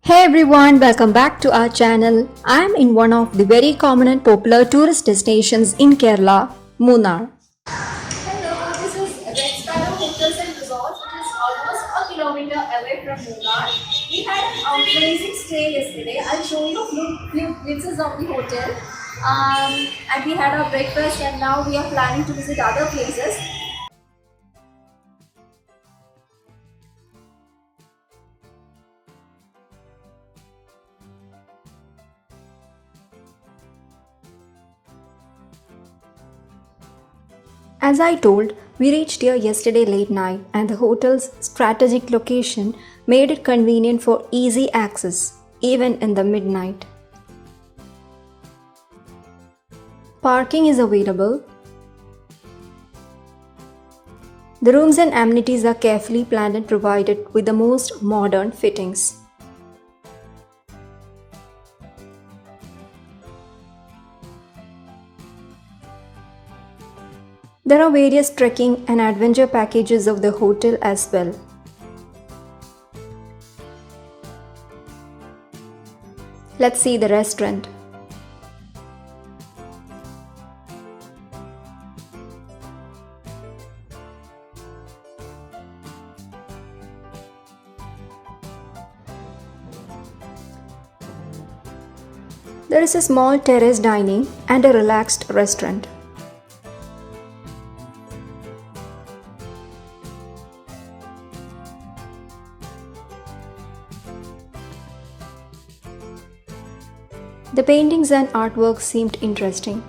Hey everyone, welcome back to our channel. I am in one of the very common and popular tourist destinations in Kerala, Munnar. Hello, this is Sparrow Hotels and Resorts. It is almost a kilometer away from Munnar. We had an amazing stay yesterday. I'll show you a few glimpses of the hotel. And we had our breakfast, and now we are planning to visit other places. As I told, we reached here yesterday late night and the hotel's strategic location made it convenient for easy access, even in the midnight. Parking is available. The rooms and amenities are carefully planned and provided with the most modern fittings. There are various trekking and adventure packages of the hotel as well. Let's see the restaurant. There is a small terrace dining and a relaxed restaurant. The paintings and artwork seemed interesting.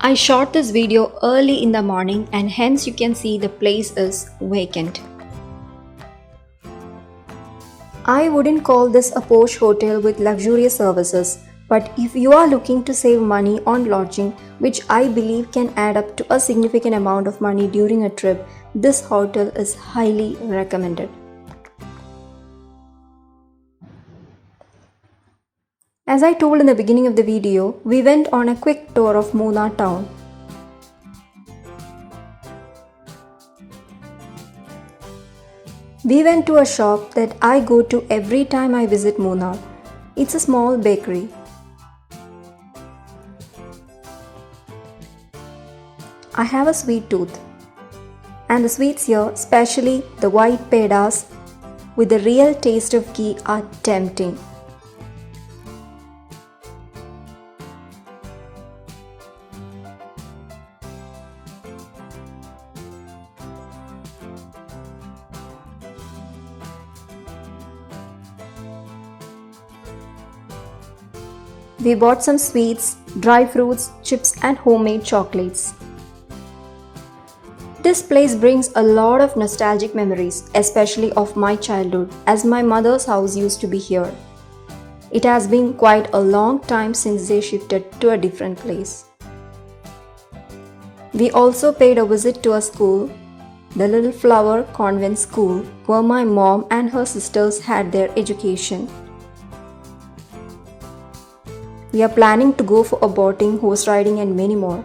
I shot this video early in the morning and hence you can see the place is vacant. I wouldn't call this a posh hotel with luxurious services, but if you are looking to save money on lodging, which I believe can add up to a significant amount of money during a trip, this hotel is highly recommended. As I told in the beginning of the video, we went on a quick tour of Munnar town. We went to a shop that I go to every time I visit Munnar. It's a small bakery. I have a sweet tooth. And the sweets here, especially the white pedas with the real taste of ghee, are tempting. We bought some sweets, dry fruits, chips and homemade chocolates. This place brings a lot of nostalgic memories, especially of my childhood, as my mother's house used to be here. It has been quite a long time since they shifted to a different place. We also paid a visit to a school, the Little Flower Convent School, where my mom and her sisters had their education. We are planning to go for a boating, horse riding and many more.